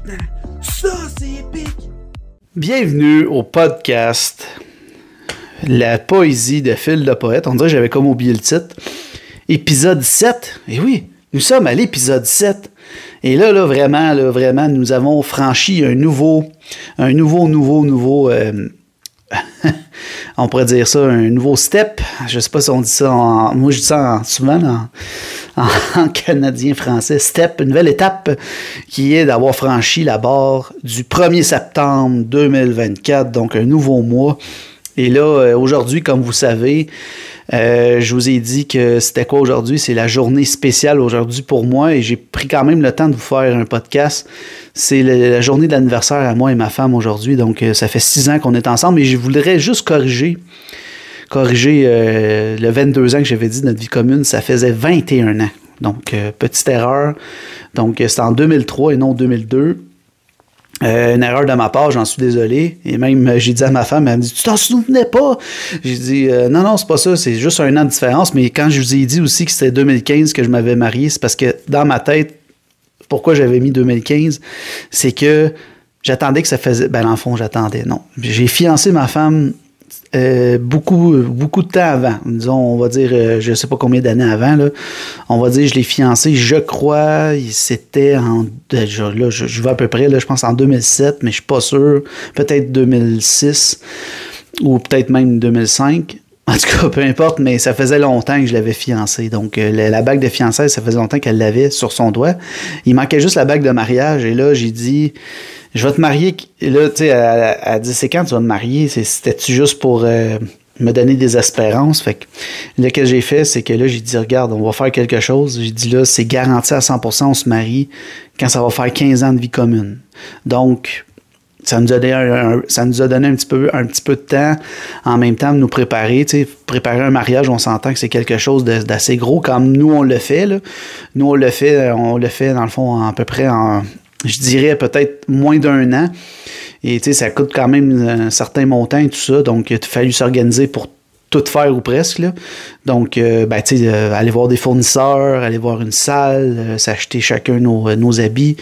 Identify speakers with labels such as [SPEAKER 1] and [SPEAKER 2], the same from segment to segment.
[SPEAKER 1] maintenant. Ça, c'est épique.
[SPEAKER 2] Bienvenue au podcast La poésie de Phil le poète. On dirait que j'avais comme oublié le titre. Épisode 7. Et oui, nous sommes à l'épisode 7. Et là, vraiment, nous avons franchi un nouveau on pourrait dire ça, un nouveau step. Je sais pas si on dit ça moi je dis ça souvent en canadien-français. Step, une nouvelle étape qui est d'avoir franchi la barre du 1er septembre 2024, donc un nouveau mois. Et là, aujourd'hui, comme vous savez, je vous ai dit que c'était quoi aujourd'hui? C'est la journée spéciale aujourd'hui pour moi et j'ai pris quand même le temps de vous faire un podcast. C'est la journée d'anniversaire à moi et ma femme aujourd'hui, donc ça fait 6 ans qu'on est ensemble et je voudrais juste corriger le 22 ans que j'avais dit de notre vie commune, ça faisait 21 ans. Donc, petite erreur. Donc, c'est en 2003 et non 2002. Une erreur de ma part, j'en suis désolé. Et même, j'ai dit à ma femme, elle me dit « Tu t'en souvenais pas? » J'ai dit « Non, c'est pas ça, c'est juste un an de différence. » Mais quand je vous ai dit aussi que c'était 2015 que je m'avais marié, c'est parce que dans ma tête, pourquoi j'avais mis 2015, c'est que j'attendais que ça faisait... Ben, dans le fond, j'attendais, non. J'ai fiancé ma femme beaucoup de temps avant. Disons, on va dire, je sais pas combien d'années avant, là. On va dire, je l'ai fiancé, je crois, c'était je vais à peu près, là, je pense en 2007, mais je suis pas sûr. Peut-être 2006 ou peut-être même 2005. En tout cas, peu importe, mais ça faisait longtemps que je l'avais fiancée. Donc, la bague de fiançailles, ça faisait longtemps qu'elle l'avait sur son doigt. Il manquait juste la bague de mariage. Et là, j'ai dit, je vais te marier. Et là, tu sais, elle dit, c'est quand tu vas me marier? C'était-tu juste pour me donner des espérances? Fait que là, que j'ai fait, c'est que là, j'ai dit, regarde, on va faire quelque chose. J'ai dit, là, c'est garanti à 100%, on se marie quand ça va faire 15 ans de vie commune. Donc, ça nous a donné un petit peu de temps en même temps de nous préparer. Préparer un mariage, on s'entend que c'est quelque chose d'assez gros, comme nous, on le fait. Là. Nous, on le fait, dans le fond, à peu près je dirais peut-être moins d'1 an. Et ça coûte quand même un certain montant et tout ça. Donc, il a fallu s'organiser pour tout faire ou presque. Là. Donc, aller voir des fournisseurs, aller voir une salle, s'acheter chacun nos habits,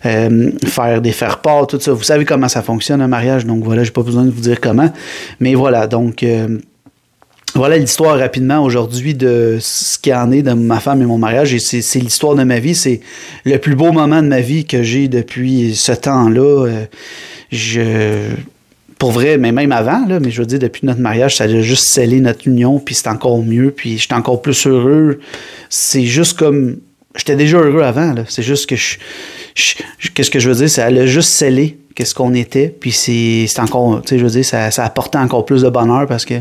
[SPEAKER 2] faire des faire-part, tout ça. Vous savez comment ça fonctionne un mariage, donc voilà, j'ai pas besoin de vous dire comment. Mais voilà, donc voilà l'histoire rapidement aujourd'hui de ce qu'il en est de ma femme et mon mariage. Et c'est l'histoire de ma vie. C'est le plus beau moment de ma vie que j'ai depuis ce temps-là. Pour vrai, mais même avant, là, mais je veux dire, depuis notre mariage, ça a juste scellé notre union, puis c'est encore mieux, puis j'étais encore plus heureux. C'est juste comme... J'étais déjà heureux avant, là. C'est juste que qu'est-ce que je veux dire? Ça a juste scellé qu'est-ce qu'on était, puis c'est encore... Tu sais, je veux dire, ça apportait encore plus de bonheur parce que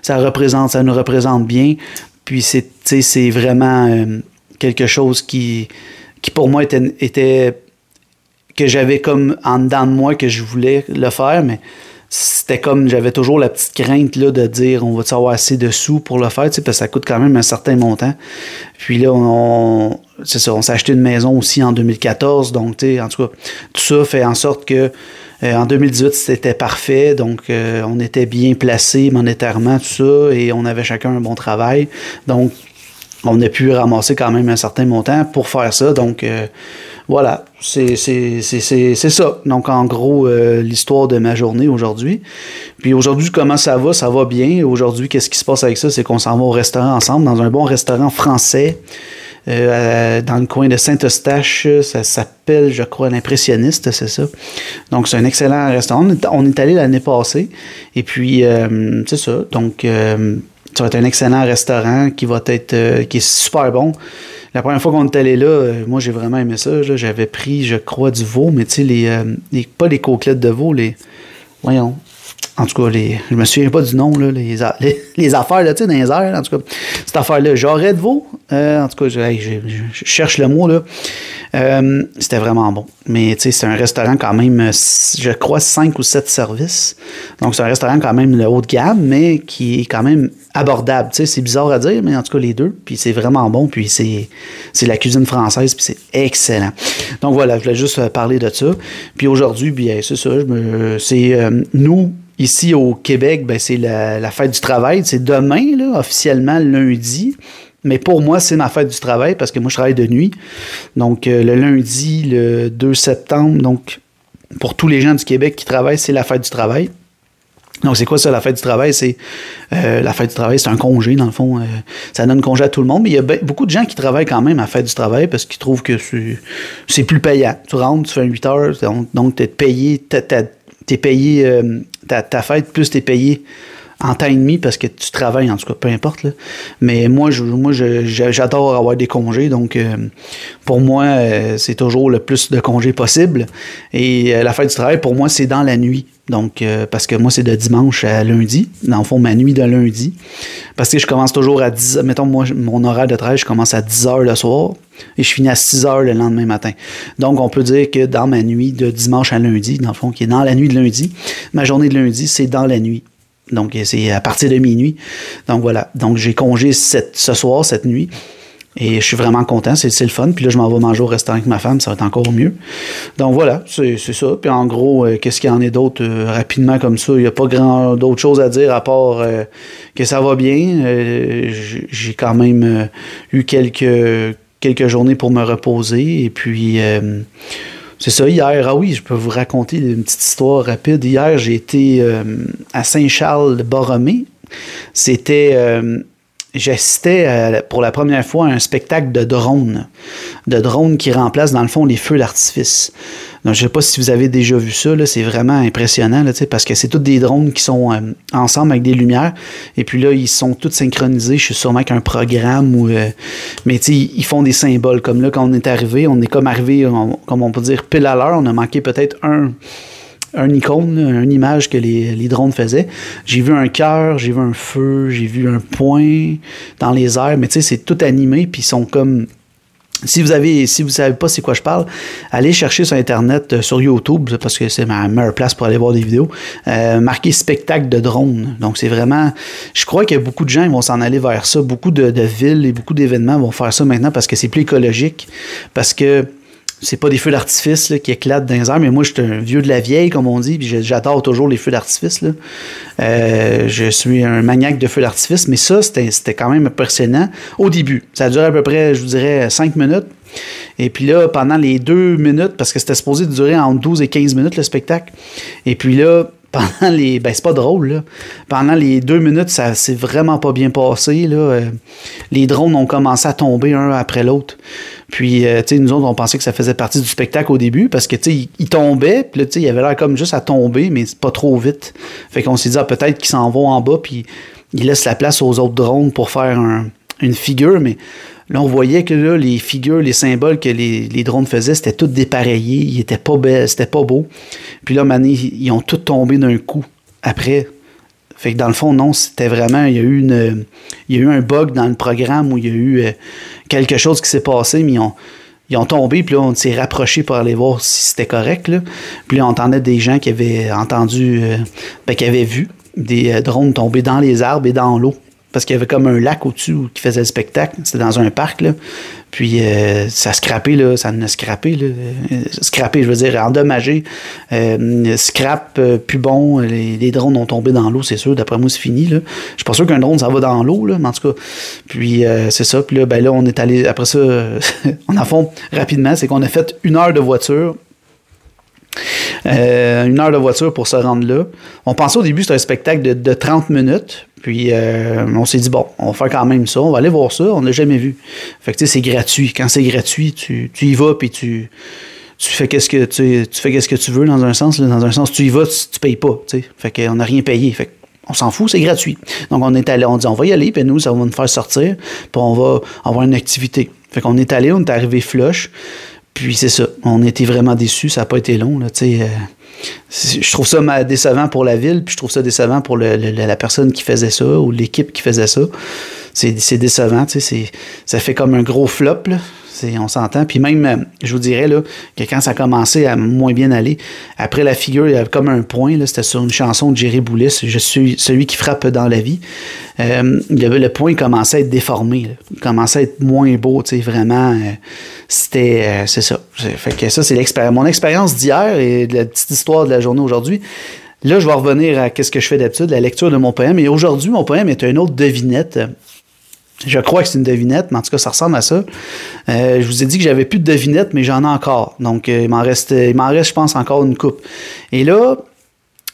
[SPEAKER 2] ça nous représente bien, puis c'est vraiment quelque chose qui pour moi était que j'avais comme en dedans de moi que je voulais le faire, mais c'était comme, j'avais toujours la petite crainte là, de dire, on va-tu avoir assez de sous pour le faire, parce que ça coûte quand même un certain montant. Puis là, c'est ça, on s'est acheté une maison aussi en 2014, donc, en tout cas, tout ça fait en sorte que en 2018, c'était parfait, donc on était bien placés monétairement, tout ça, et on avait chacun un bon travail. Donc, on a pu ramasser quand même un certain montant pour faire ça, donc voilà, c'est ça. Donc, en gros, l'histoire de ma journée aujourd'hui. Puis aujourd'hui, comment ça va? Ça va bien. Aujourd'hui, qu'est-ce qui se passe avec ça? C'est qu'on s'en va au restaurant ensemble, dans un bon restaurant français, dans le coin de Saint-Eustache. Ça s'appelle, je crois, l'Impressionniste, c'est ça. Donc, c'est un excellent restaurant. On est allé l'année passée. Et puis, c'est ça. Donc, ça va être un excellent restaurant qui est super bon. La première fois qu'on est allé là, moi, j'ai vraiment aimé ça. Là. J'avais pris, je crois, du veau, mais tu sais, pas les côtelettes de veau, voyons. En tout cas, je me souviens pas du nom, là, les affaires, là, tu sais, dans les airs, en tout cas, cette affaire-là, jarret de veau, en tout cas, je cherche le mot, là. C'était vraiment bon. Mais, tu sais, c'est un restaurant quand même, je crois, 5 ou 7 services. Donc, c'est un restaurant quand même de haut de gamme, mais qui est quand même abordable. Tu sais, c'est bizarre à dire, mais en tout cas, les deux. Puis, c'est vraiment bon. Puis, c'est la cuisine française, puis c'est excellent. Donc, voilà, je voulais juste parler de ça. Puis, aujourd'hui, bien, c'est ça, nous, ici au Québec, ben, c'est la fête du travail. C'est demain, là, officiellement lundi. Mais pour moi, c'est ma fête du travail parce que moi, je travaille de nuit. Donc, le lundi, le 2 septembre, donc, pour tous les gens du Québec qui travaillent, c'est la fête du travail. Donc, c'est quoi ça, la fête du travail? C'est la fête du travail, c'est un congé, dans le fond. Ça donne congé à tout le monde. Mais il y a beaucoup de gens qui travaillent quand même à la fête du travail parce qu'ils trouvent que c'est plus payant. Tu rentres, tu fais 8 heures, donc tu es payé, t'es payé ta fête, plus tu es payé en temps et demi parce que tu travailles, en tout cas, peu importe. Là. Mais moi, j'adore avoir des congés. Donc, pour moi, c'est toujours le plus de congés possible. Et la fête du travail, pour moi, c'est dans la nuit. Donc, parce que moi, c'est de dimanche à lundi. Dans le fond, ma nuit de lundi. Parce que je commence toujours à 10 h. Mettons, moi, mon horaire de travail, je commence à 10 h le soir et je finis à 6 h le lendemain matin. Donc, on peut dire que dans ma nuit de dimanche à lundi, dans le fond, qui est dans la nuit de lundi, ma journée de lundi, c'est dans la nuit. Donc, c'est à partir de minuit. Donc, voilà. Donc, j'ai congé ce soir, cette nuit. Et je suis vraiment content. C'est le fun. Puis là, je m'en vais manger au restaurant avec ma femme. Ça va être encore mieux. Donc, voilà. C'est ça. Puis en gros, qu'est-ce qu'il y en a d'autre rapidement comme ça? Il n'y a pas grand d'autres choses à dire à part que ça va bien. J'ai quand même eu quelques journées pour me reposer. Et puis... c'est ça, hier, ah oui, je peux vous raconter une petite histoire rapide. Hier, j'ai été à Saint-Charles-de-Borromée. J'assistais pour la première fois à un spectacle de drones qui remplacent dans le fond les feux d'artifice. Donc, je ne sais pas si vous avez déjà vu ça, là, c'est vraiment impressionnant là, parce que c'est tous des drones qui sont ensemble avec des lumières et puis là, ils sont tous synchronisés. Je suis sûrement avec un programme mais ils font des symboles comme là, quand on est arrivé, comme on peut dire, pile à l'heure. On a manqué peut-être un icône, une image que les drones faisaient. J'ai vu un cœur, j'ai vu un feu, j'ai vu un point dans les airs, mais tu sais, c'est tout animé, puis ils sont comme... Si vous savez pas c'est quoi je parle, allez chercher sur Internet, sur YouTube, parce que c'est ma meilleure place pour aller voir des vidéos, marquez spectacle de drone. Donc, c'est vraiment... Je crois que beaucoup de gens vont s'en aller vers ça. Beaucoup de villes et beaucoup d'événements vont faire ça maintenant parce que c'est plus écologique, parce que c'est pas des feux d'artifice là, qui éclatent dans les airs, mais moi, je suis un vieux de la vieille, comme on dit, puis j'adore toujours les feux d'artifice. Là. Je suis un maniaque de feux d'artifice, mais ça, c'était quand même impressionnant au début. Ça a duré à peu près, je vous dirais, 5 minutes. Et puis là, pendant les 2 minutes, parce que c'était supposé durer entre 12 et 15 minutes, le spectacle, et puis là, pendant les... Ben, c'est pas drôle, là. Pendant les 2 minutes, ça s'est vraiment pas bien passé, là. Les drones ont commencé à tomber un après l'autre. Puis, tu sais, nous autres, on pensait que ça faisait partie du spectacle au début, parce que, tu sais, ils tombaient, puis là, tu sais, il avait l'air comme juste à tomber, mais c'est pas trop vite. Fait qu'on s'est dit, peut-être qu'ils s'en vont en bas, puis ils laissent la place aux autres drones pour faire une figure, mais... Là, on voyait que là, les figures, les symboles que les drones faisaient, c'était tout dépareillé, ils étaient pas belles, c'était pas beau. Puis là, mané, ils ont tout tombé d'un coup après. Fait que dans le fond, non, c'était vraiment, il y a eu un bug dans le programme où il y a eu quelque chose qui s'est passé, mais ils ont tombé, puis là, on s'est rapproché pour aller voir si c'était correct, là. Puis là, on entendait des gens qui avaient entendu, qui avaient vu des drones tomber dans les arbres et dans l'eau. Parce qu'il y avait comme un lac au-dessus qui faisait le spectacle. C'était dans un parc, là. Puis ça scrapé, là. Ça en a scrapé, là. Scrapé, je veux dire, endommagé. Scrap, plus bon. Les drones ont tombé dans l'eau, c'est sûr. D'après moi, c'est fini, là. Je suis pas sûr qu'un drone, ça va dans l'eau, là. Mais en tout cas, puis c'est ça. Puis là, ben là, on est allé, après ça, en fond, rapidement, c'est qu'on a fait 1 heure de voiture. 1 heure de voiture pour se rendre là. On pensait au début que c'était un spectacle de 30 minutes. Puis on s'est dit, bon, on va faire quand même ça. On va aller voir ça. On l'a jamais vu. Fait que tu sais, c'est gratuit. Quand c'est gratuit, tu y vas puis tu fais qu'est-ce que tu veux dans un sens. Là. Dans un sens, tu y vas, tu payes pas. T'sais. Fait qu'on n'a rien payé. Fait on s'en fout, c'est gratuit. Donc on est allé, on dit, on va y aller, puis nous, ça va nous faire sortir, puis on va avoir une activité. Fait qu'on est allé, on est arrivé flush. Puis c'est ça, on était vraiment déçus, ça n'a pas été long. Là, je trouve ça décevant pour la ville, puis je trouve ça décevant pour la personne qui faisait ça, ou l'équipe qui faisait ça. C'est décevant, ça fait comme un gros flop, là. On s'entend. Puis même, je vous dirais là, que quand ça a commencé à moins bien aller, après la figure, il y avait comme un point, là, c'était sur une chanson de Jerry Boulis, Je suis celui qui frappe dans la vie. Le point commençait à être déformé, là. Il commençait à être moins beau, vraiment. C'est ça. Fait que ça, c'est mon expérience d'hier et de la petite histoire de la journée aujourd'hui. Là, je vais revenir à ce que je fais d'habitude, la lecture de mon poème. Et aujourd'hui, mon poème est une autre devinette. Je crois que c'est une devinette, mais en tout cas, ça ressemble à ça. Je vous ai dit que j'avais plus de devinettes, mais j'en ai encore. Donc, il m'en reste, je pense, encore une coupe. Et là,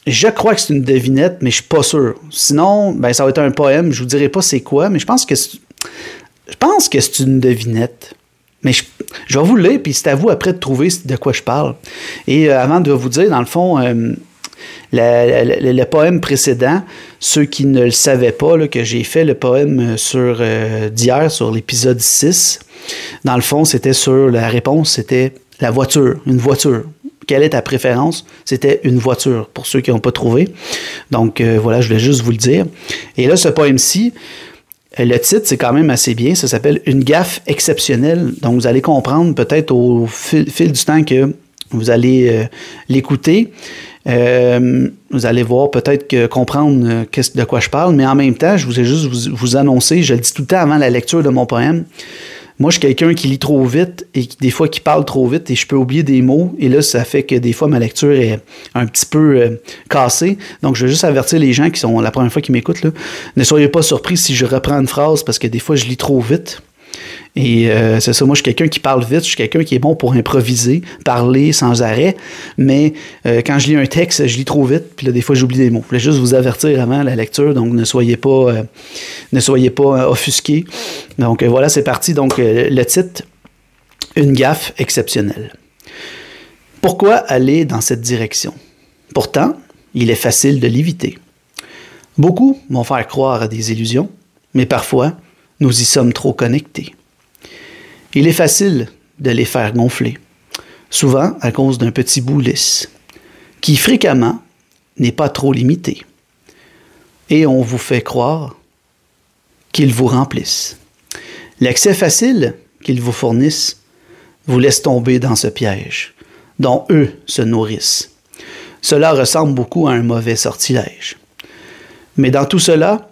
[SPEAKER 2] je crois que c'est une devinette, mais je suis pas sûr. Sinon, ben, ça va être un poème. Je vous dirai pas c'est quoi, mais je pense que c'est une devinette. Mais je vais vous le lire, puis c'est à vous après de trouver de quoi je parle. Et avant de vous dire, dans le fond, le poème précédent, ceux qui ne le savaient pas, là, que j'ai fait le poème d'hier, sur l'épisode 6, dans le fond, c'était sur la réponse, c'était la voiture, une voiture. Quelle est ta préférence? C'était une voiture, pour ceux qui n'ont pas trouvé. Donc, voilà, je voulais juste vous le dire. Et là, ce poème-ci, le titre, c'est quand même assez bien. Ça s'appelle « Une gaffe exceptionnelle ». Donc, vous allez comprendre peut-être au fil du temps que vous allez l'écouter. Vous allez voir peut-être comprendre de quoi je parle, mais en même temps, je voulais juste vous annoncer, je le dis tout le temps avant la lecture de mon poème, moi, je suis quelqu'un qui lit trop vite et des fois qui parle trop vite et je peux oublier des mots. Et là, ça fait que des fois, ma lecture est un petit peu cassée. Donc, je veux juste avertir les gens qui sont la première fois qu'ils m'écoutent, là, ne soyez pas surpris si je reprends une phrase parce que des fois, je lis trop vite. Et c'est ça, moi je suis quelqu'un qui parle vite, je suis quelqu'un qui est bon pour improviser, parler sans arrêt, mais quand je lis un texte, je lis trop vite, puis là des fois j'oublie des mots. Je voulais juste vous avertir avant la lecture, donc ne soyez pas offusqués. Donc voilà, c'est parti. Donc le titre, Une gaffe exceptionnelle. Pourquoi aller dans cette direction? Pourtant, il est facile de l'éviter. Beaucoup vont faire croire à des illusions, mais parfois, nous y sommes trop connectés. Il est facile de les faire gonfler, souvent à cause d'un petit bout lisse, qui fréquemment n'est pas trop limité. Et on vous fait croire qu'ils vous remplissent. L'accès facile qu'ils vous fournissent vous laisse tomber dans ce piège, dont eux se nourrissent. Cela ressemble beaucoup à un mauvais sortilège. Mais dans tout cela,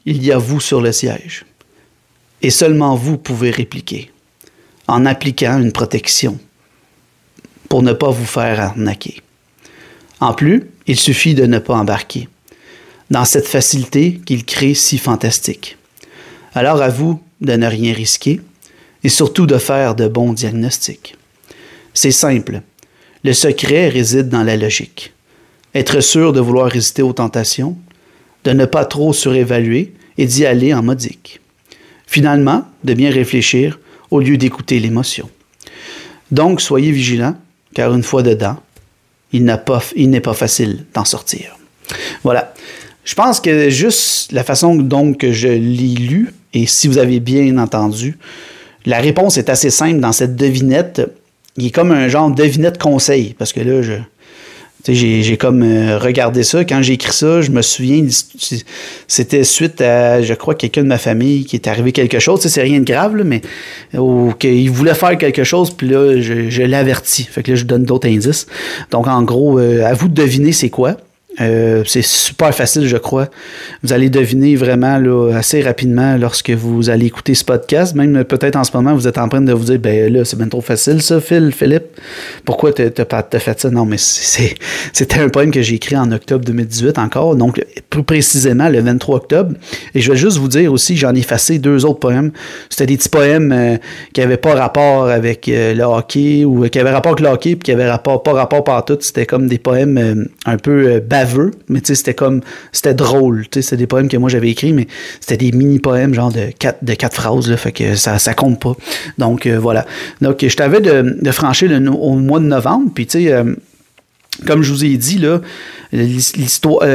[SPEAKER 2] il y a vous sur le siège. Et seulement vous pouvez répliquer, en appliquant une protection, pour ne pas vous faire arnaquer. En plus, il suffit de ne pas embarquer dans cette facilité qu'il crée si fantastique. Alors à vous de ne rien risquer, et surtout de faire de bons diagnostics. C'est simple, le secret réside dans la logique. Être sûr de vouloir résister aux tentations, de ne pas trop surévaluer et d'y aller en modique. Finalement, de bien réfléchir au lieu d'écouter l'émotion. Donc, soyez vigilants, car une fois dedans, il n'est pas facile d'en sortir. Voilà. Je pense que juste la façon dont que je l'ai lu, et si vous avez bien entendu, la réponse est assez simple dans cette devinette. Il est comme un genre de devinette conseil, parce que là, j'ai comme regardé ça. Quand j'ai écrit ça, je me souviens, c'était suite à, je crois, quelqu'un de ma famille qui est arrivé quelque chose. C'est rien de grave, là, mais qu'il voulait faire quelque chose, puis là, je l'avertis. Fait que là, je donne d'autres indices. Donc, en gros, à vous de deviner c'est quoi. C'est super facile, je crois. Vous allez deviner vraiment là, assez rapidement lorsque vous allez écouter ce podcast. Même peut-être en ce moment, vous êtes en train de vous dire, ben là, c'est bien trop facile ça, Philippe. Pourquoi t'as fait ça? Non, mais c'était un poème que j'ai écrit en octobre 2018 encore, donc plus précisément le 23 octobre. Et je vais juste vous dire aussi, j'en ai effacé 2 autres poèmes. C'était des petits poèmes qui n'avaient pas rapport avec le hockey, ou qui avaient rapport avec le hockey, puis qui n'avaient pas rapport partout. C'était comme des poèmes un peu baveux, mais tu sais, c'était drôle. Tu sais, c'était des poèmes que moi j'avais écrits, mais c'était des mini-poèmes, genre de 4 phrases, là, fait que ça compte pas. Donc, voilà. Donc, je t'avais de franchir au mois de novembre, puis tu sais, comme je vous ai dit, là, l'histoire,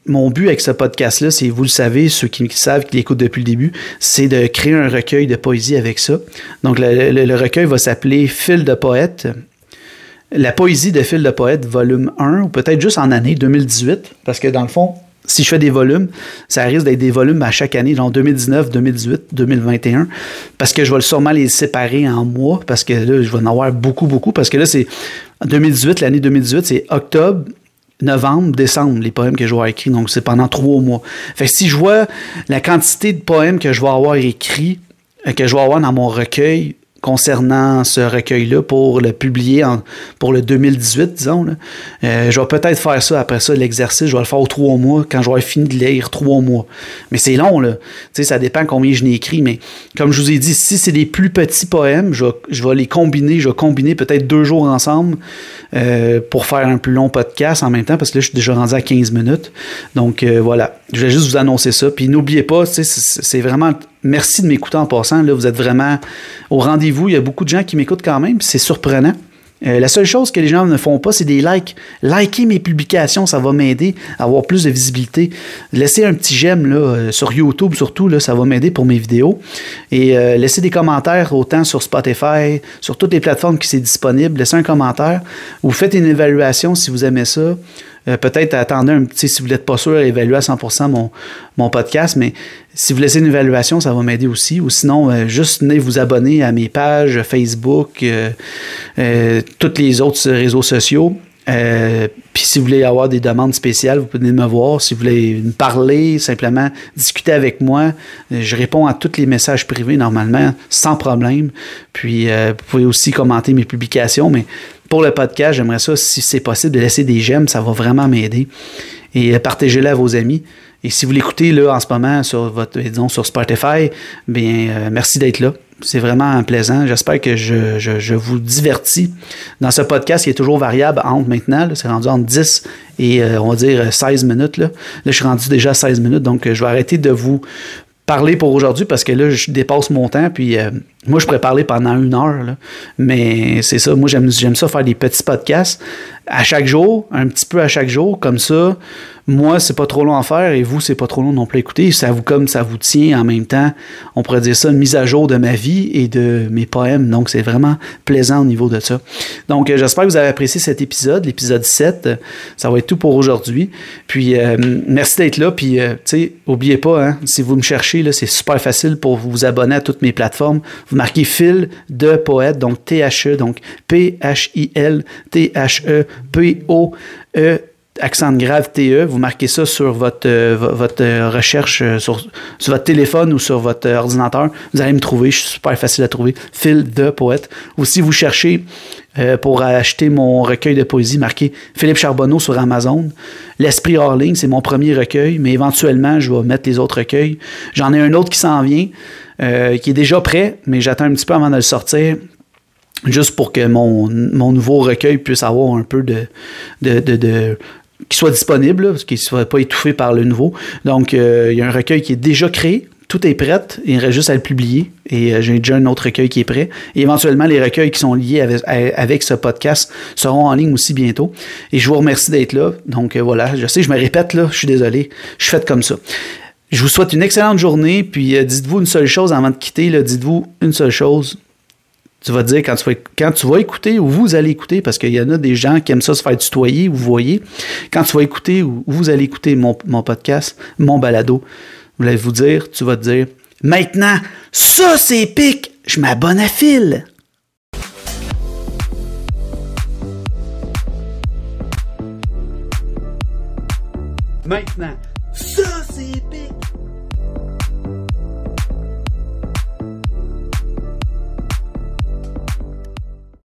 [SPEAKER 2] mon but avec ce podcast-là, c'est, vous le savez, ceux qui savent, qui l'écoutent depuis le début, c'est de créer un recueil de poésie avec ça. Donc, le recueil va s'appeler Fil de poète. La poésie de Fil de poète, volume 1, ou peut-être juste en année 2018, parce que dans le fond, si je fais des volumes, ça risque d'être des volumes à chaque année, genre 2019, 2018, 2021, parce que je vais sûrement les séparer en mois, parce que là, je vais en avoir beaucoup, parce que là, c'est 2018, l'année 2018, c'est octobre, novembre, décembre, les poèmes que je vais avoir écrits, donc c'est pendant 3 mois. Fait que si je vois la quantité de poèmes que je vais avoir écrits, que je vais avoir dans mon recueil, concernant ce recueil-là pour le publier pour le 2018, disons. Là. Je vais peut-être faire ça après ça, l'exercice. Je vais le faire aux 3 mois, quand j'aurai fini de lire 3 mois. Mais c'est long, là. Tu sais, ça dépend combien je n'ai écrit. Mais comme je vous ai dit, si c'est des plus petits poèmes, je vais les combiner. Je vais combiner peut-être 2 jours ensemble pour faire un plus long podcast en même temps, parce que là, je suis déjà rendu à 15 minutes. Donc, voilà. Je voulais juste vous annoncer ça. Puis n'oubliez pas, tu sais, c'est vraiment... Merci de m'écouter en passant. Là, vous êtes vraiment au rendez-vous. Il y a beaucoup de gens qui m'écoutent quand même. C'est surprenant. La seule chose que les gens ne font pas, c'est des likes. Liker mes publications, ça va m'aider à avoir plus de visibilité. Laissez un petit j'aime là, sur YouTube surtout, là, ça va m'aider pour mes vidéos. Et laissez des commentaires autant sur Spotify, sur toutes les plateformes qui sont disponibles. Laissez un commentaire ou faites une évaluation si vous aimez ça. Peut-être attendez un petit, si vous n'êtes pas sûr, évaluer à 100% mon podcast, mais si vous laissez une évaluation, ça va m'aider aussi. Ou sinon, juste venez vous abonner à mes pages Facebook, tous les autres réseaux sociaux. Puis si vous voulez avoir des demandes spéciales, vous pouvez me voir. Si vous voulez me parler, simplement discuter avec moi, je réponds à tous les messages privés normalement, sans problème. Puis vous pouvez aussi commenter mes publications, mais pour le podcast, j'aimerais ça, si c'est possible, de laisser des j'aime, ça va vraiment m'aider. Et partagez-le à vos amis. Et si vous l'écoutez là en ce moment sur sur Spotify, bien merci d'être là. C'est vraiment plaisant. J'espère que je vous divertis dans ce podcast qui est toujours variable entre maintenant. Là, c'est rendu entre 10 et on va dire 16 minutes. Là, je suis rendu déjà à 16 minutes, donc je vais arrêter de vous parler pour aujourd'hui parce que là, je dépasse mon temps. Puis moi, je pourrais parler pendant 1 heure. Là, mais c'est ça. Moi, j'aime ça faire des petits podcasts à chaque jour, un petit peu à chaque jour. Comme ça, moi, c'est pas trop long à faire et vous, c'est pas trop long non plus à écouter. Ça vous tient en même temps. On pourrait dire ça, une mise à jour de ma vie et de mes poèmes. Donc, c'est vraiment plaisant au niveau de ça. Donc, j'espère que vous avez apprécié cet épisode, l'épisode 7. Ça va être tout pour aujourd'hui. Puis, merci d'être là. Puis, tu sais, n'oubliez pas, hein, si vous me cherchez, là, c'est super facile pour vous abonner à toutes mes plateformes. Vous marquez Phil de Poète, donc T-H-E, donc P-H-I-L, T-H-E, P-O-E, accent grave T-E, vous marquez ça sur votre recherche, sur votre téléphone ou sur votre ordinateur. Vous allez me trouver, je suis super facile à trouver. Phil de Poète. Ou si vous cherchez pour acheter mon recueil de poésie, marquez Philippe Charbonneau sur Amazon. L'Esprit hors ligne, c'est mon premier recueil, mais éventuellement, je vais mettre les autres recueils. J'en ai un autre qui s'en vient, qui est déjà prêt, mais j'attends un petit peu avant de le sortir. Juste pour que mon nouveau recueil puisse avoir un peu qui soit disponible, là, qu'il ne soit pas étouffé par le nouveau. Donc, il y a un recueil qui est déjà créé. Tout est prêt. Il reste juste à le publier. Et j'ai déjà un autre recueil qui est prêt. Et éventuellement, les recueils qui sont liés avec ce podcast seront en ligne aussi bientôt. Et je vous remercie d'être là. Donc, voilà. Je sais, je me répète, là. Je suis désolé. Je suis fait comme ça. Je vous souhaite une excellente journée. Puis, dites-vous une seule chose avant de quitter. Là, dites-vous une seule chose. Tu vas te dire quand tu vas écouter ou vous allez écouter, parce qu'il y en a des gens qui aiment ça se faire tutoyer, vous voyez. Quand tu vas écouter ou vous allez écouter mon podcast, mon balado, vous allez vous dire, tu vas te dire, maintenant, ça c'est épique, je m'abonne à Phil.
[SPEAKER 1] Maintenant, ça c'est épique.